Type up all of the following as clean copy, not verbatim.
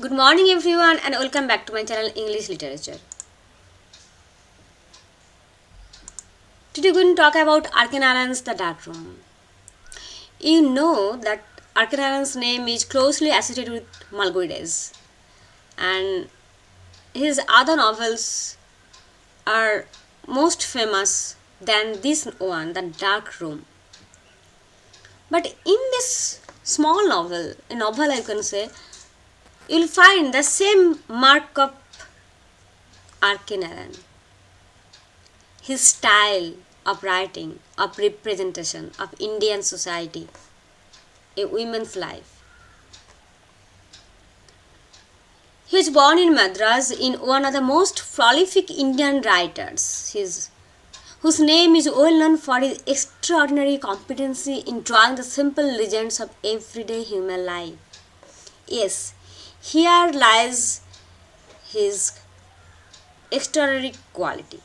Good morning everyone and welcome back to my channel English Literature. Today we're going to talk about R.K.Narayan's The Dark Room. You know that R.K.Narayan's name is closely associated with Malgorides, and his other novels are most famous than this one, The Dark Room. But in this small novel, a novel I can say, you'll find the same mark of R.K.Narayan. His style of writing, of representation of Indian society, a woman's life. He was born in Madras in one of the most prolific Indian writers, whose name is well known for his extraordinary competency in drawing the simple legends of everyday human life. Yes, here lies his extraordinary quality.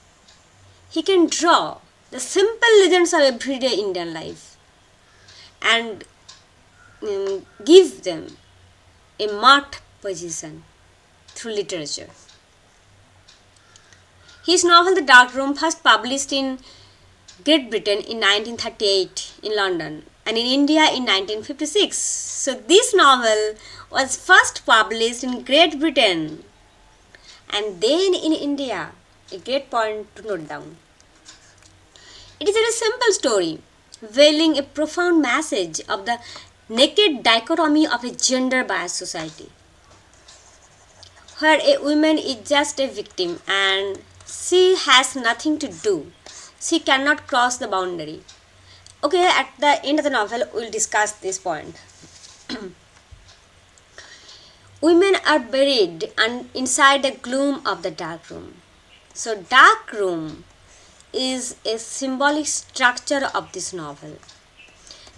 He can draw the simple legends of everyday Indian life and give them a marked position through literature. His novel The Dark Room, first published in Great Britain in 1938 in London and in India in 1956. So this novel was first published in Great Britain and then in India. A great point to note down. It is a simple story, veiling a profound message of the naked dichotomy of a gender-biased society, where a woman is just a victim and she has nothing to do. She cannot cross the boundary. Okay, at the end of the novel, we'll discuss this point. Women are buried inside the gloom of the dark room. So, dark room is a symbolic structure of this novel,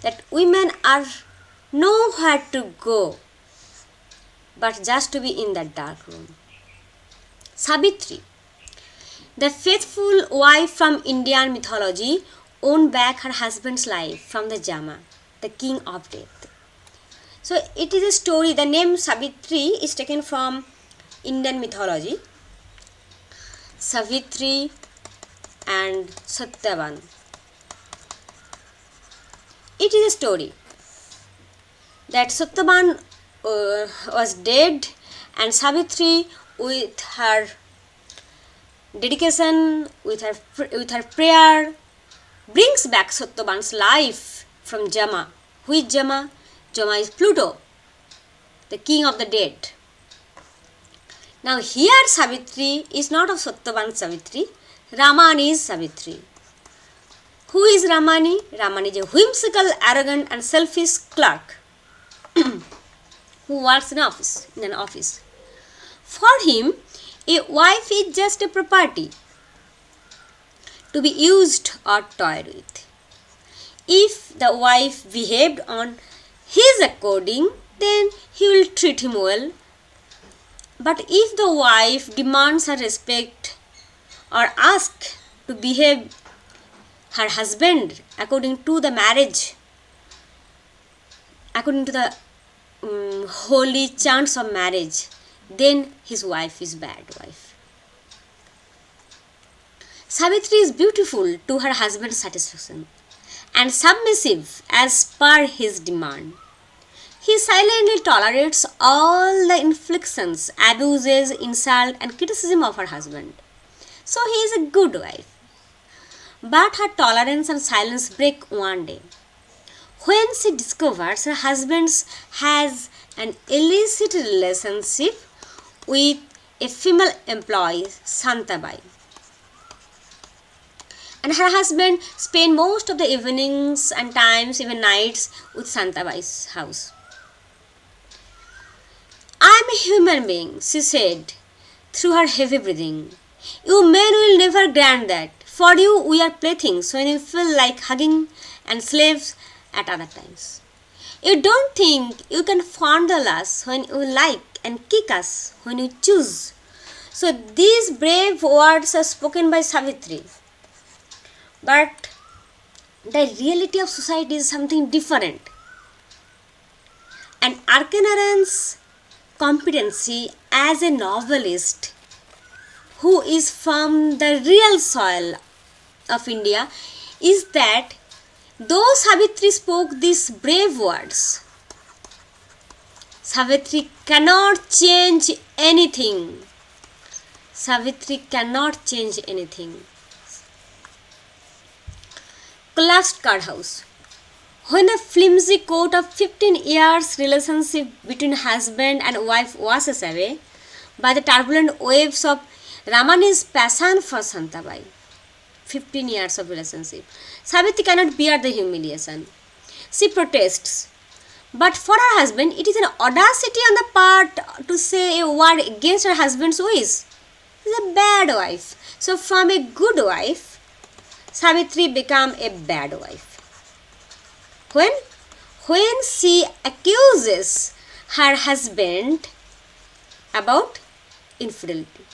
that women are nowhere to go but just to be in that dark room. Savitri, the faithful wife from Indian mythology, won back her husband's life from the Yama, the king of death. So it is a story. The name Savitri is taken from Indian mythology. Savitri and Satyavan. It is a story that Satyavan was dead, and Savitri, with her dedication, with her prayer, brings back Satyavan's life from Yama. Who is Yama? Yama is Pluto, the king of the dead. Now here Savitri is not of Satyavan Savitri. Ramani is Savitri. Who is Ramani? Ramani is a whimsical, arrogant and selfish clerk who works in an office. For him, a wife is just a property to be used or toyed with. If the wife behaved on his according, then he will treat him well. But if the wife demands her respect or asks to behave her husband according to the marriage, according to the holy chants of marriage, then his wife is bad wife. Savitri is beautiful to her husband's satisfaction and submissive as per his demand. He silently tolerates all the inflictions, abuses, insult and criticism of her husband. So he is a good wife. But her tolerance and silence break one day, when she discovers her husband has an illicit relationship with a female employee, Santabai. And her husband spends most of the evenings and times, even nights, with Santabai's house. I am a human being, she said through her heavy breathing. You men will never grant that. For you, we are playthings when you feel like hugging and slaves at other times. You don't think you can fondle us when you like and kick us when you choose. So these brave words are spoken by Savitri. But the reality of society is something different. And R.K. Narayan's competency as a novelist who is from the real soil of India is that though Savitri spoke these brave words, Savitri cannot change anything. Savitri cannot change anything. Collapsed card house. When the flimsy coat of 15 years relationship between husband and wife washes away by the turbulent waves of Ramani's passion for Santabai, 15 years of relationship, Savitri cannot bear the humiliation. She protests. But for her husband, it is an audacity on the part to say a word against her husband's wish. She is a bad wife. So from a good wife, Savitri became a bad wife. When she accuses her husband about infidelity.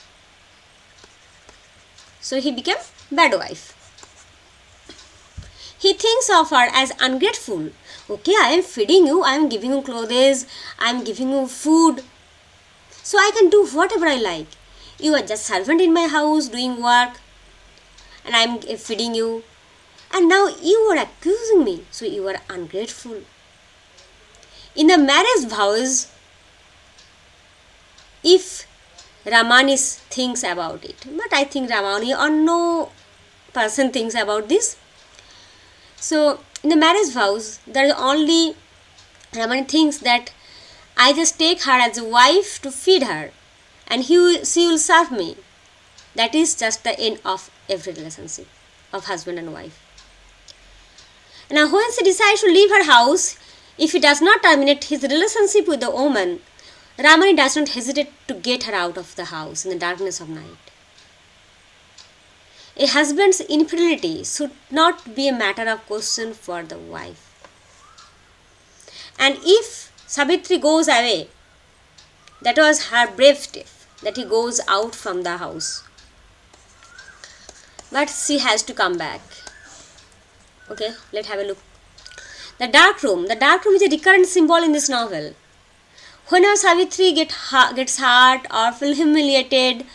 So he became bad wife. He thinks of her as ungrateful. Okay, I am feeding you, I am giving you clothes, I am giving you food. So I can do whatever I like. You are just servant in my house doing work and I am feeding you. And now you are accusing me. So you are ungrateful. In the marriage vows, if Ramani thinks about it, but I think Ramani or no person thinks about this. So in the marriage vows, there is only Ramani thinks that I just take her as a wife to feed her and she will serve me. That is just the end of every relationship of husband and wife. Now when she decides to leave her house, if he does not terminate his relationship with the woman, Ramani does not hesitate to get her out of the house in the darkness of night. A husband's infidelity should not be a matter of question for the wife. And if Savitri goes away, that was her brave step, that he goes out from the house. But she has to come back. Okay, let's have a look. The dark room. The dark room is a recurrent symbol in this novel. Whenever Savitri gets hurt or feel humiliated,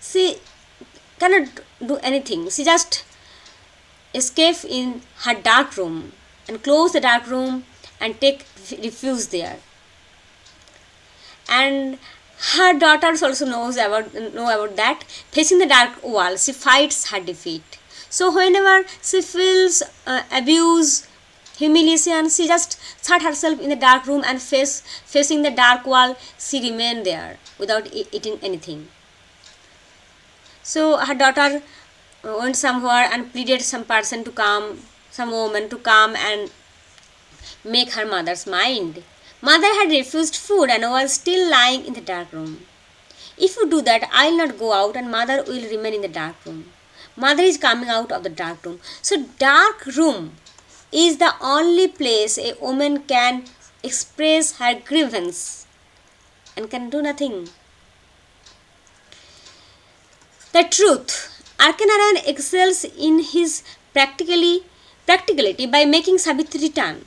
she cannot do anything. She just escape in her dark room and close the dark room and take refuge there. And her daughters also know about that. Facing the dark wall, she fights her defeat. So whenever she feels abuse, humiliation, she just shut herself in the dark room and facing the dark wall, she remained there without eating anything. So her daughter went somewhere and pleaded some person to come, some woman to come and make her mother's mind. Mother had refused food and was still lying in the dark room. If you do that, I will not go out and mother will remain in the dark room. Mother is coming out of the dark room. So dark room is the only place a woman can express her grievance and can do nothing. The truth. R.K.Narayan excels in his practicality by making Savitri return.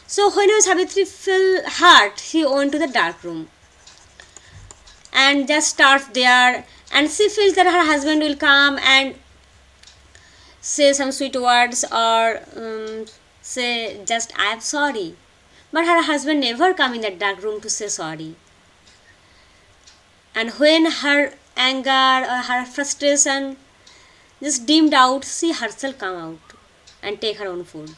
So whenever Savitri felt hurt, she went to the dark room and just starts there, and she feels that her husband will come and say some sweet words or say just I am sorry. But her husband never come in that dark room to say sorry. And when her anger or her frustration just dimmed out, she herself come out and take her own food.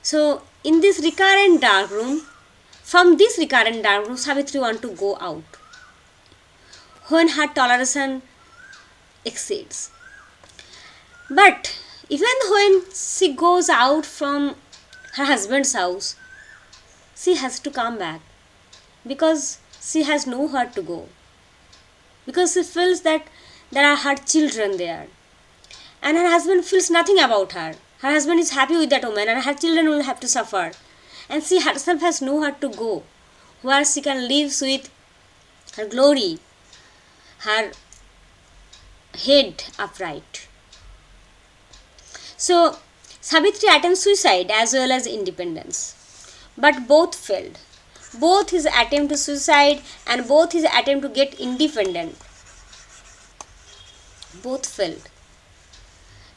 So in this recurrent dark room, from this recurrent dark room, Savitri want to go out when her toleration exceeds. But even when she goes out from her husband's house, she has to come back because she has nowhere to go. Because she feels that there are her children there. And her husband feels nothing about her. Her husband is happy with that woman and her children will have to suffer. And she herself has nowhere to go, where she can live with her glory, her head upright. So Savitri attempts suicide as well as independence, but both failed. both his attempt to suicide and both his attempt to get independent, both failed.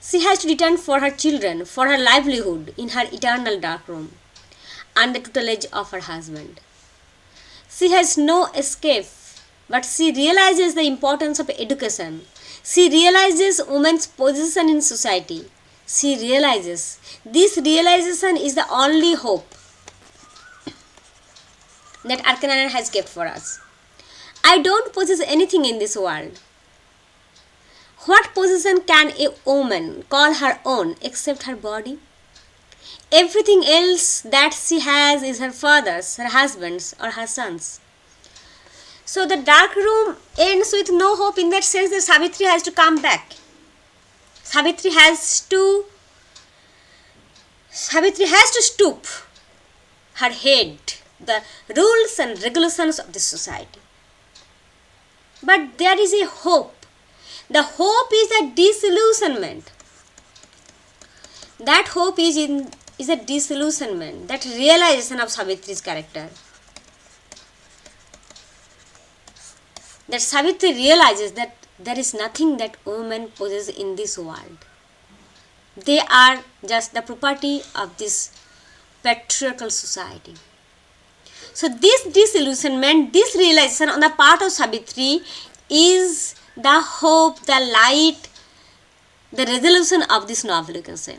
She has to return for her children, for her livelihood in her eternal dark room, under the tutelage of her husband. She has no escape, but she realizes the importance of education. She realizes women's position in society. She realizes this realization is the only hope that R.K.Narayan has kept for us. I don't possess anything in this world. What possession can a woman call her own except her body? Everything else that she has is her father's, her husband's, or her son's. So the dark room ends with no hope in that sense that Savitri has to come back. Savitri has to stoop her head, the rules and regulations of the society. But there is a hope. The hope is a disillusionment. That hope is a disillusionment, that realization of Savitri's character. That Savitri realizes that there is nothing that women possess in this world. They are just the property of this patriarchal society. So this disillusionment, this realization on the part of Savitri is the hope, the light, the resolution of this novel, you can say.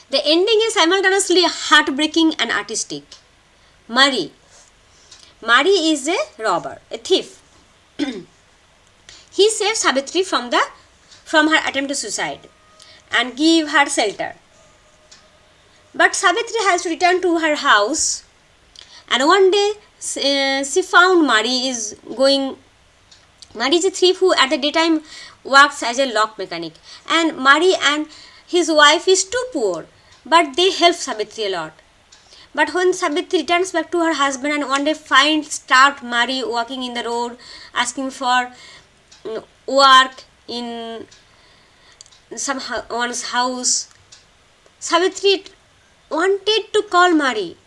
The ending is simultaneously heartbreaking and artistic. Murray is a robber, a thief. He saves Savitri from her attempt to suicide and give her shelter. But Savitri has to return to her house, and one day she found Murray is a thief who at the daytime works as a lock mechanic, and Murray and his wife is too poor, but they help Savitri a lot. But when Savitri returns back to her husband and one day finds starved Murray walking in the road asking for work in someone's house, Savitri wanted to call Murray,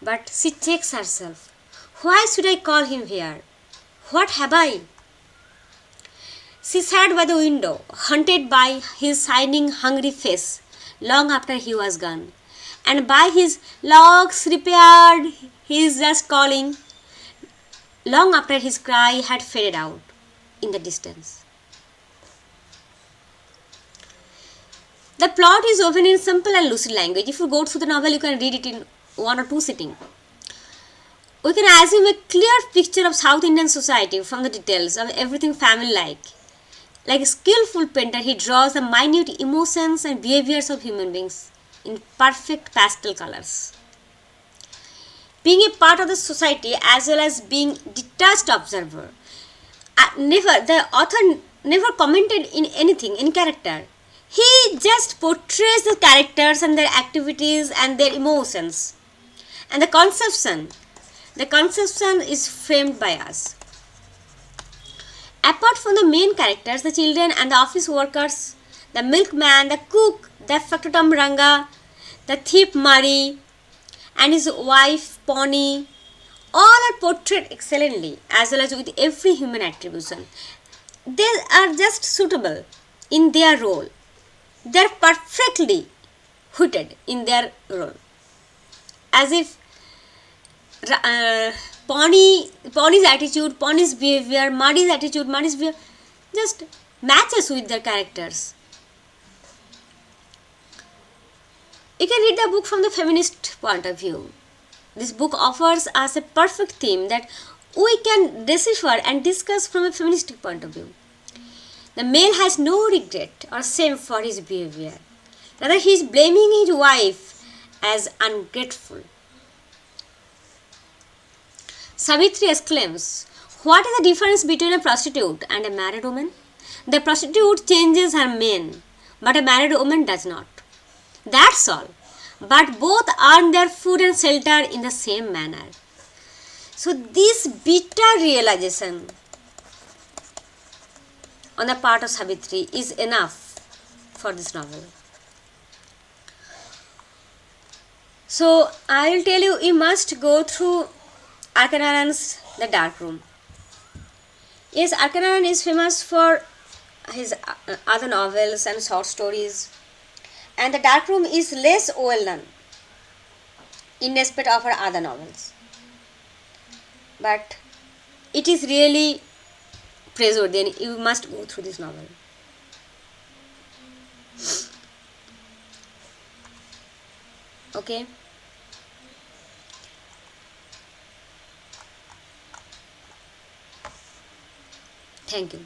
but she checks herself. Why should I call him here? What have I? She sat by the window, haunted by his shining, hungry face long after he was gone, and by his locks repaired, he is just calling long after his cry had faded out in the distance. The plot is woven in simple and lucid language. If you go through the novel, you can read it in 1 or 2 sittings. We can assume a clear picture of South Indian society from the details of everything family-like. Like a skillful painter, he draws the minute emotions and behaviors of human beings in perfect pastel colors. Being a part of the society as well as being detached observer, the author never commented in anything, in character. He just portrays the characters and their activities and their emotions. And the conception is framed by us. Apart from the main characters, the children and the office workers, the milkman, the cook, the factotum Ranga, the thief Murray, and his wife Pony, all are portrayed excellently as well as with every human attribution. They are just suitable in their role. They are perfectly fitted in their role. As if Pony's attitude, Pony's behavior, Muddy's attitude, Muddy's behavior just matches with their characters. You can read the book from the feminist point of view. This book offers us a perfect theme that we can decipher and discuss from a feministic point of view. The male has no regret or shame for his behavior. Rather, he is blaming his wife as ungrateful. Savitri exclaims, "What is the difference between a prostitute and a married woman? The prostitute changes her man, but a married woman does not. That's all. But both earn their food and shelter in the same manner." So this bitter realization on the part of Savitri is enough for this novel. So I will tell you must go through R.K.Narayan's The Dark Room. Yes, R.K.Narayan is famous for his other novels and short stories, and The Dark Room is less well known in respect of her other novels. But it is really praiseworthy and you must go through this novel. Okay. Thank you.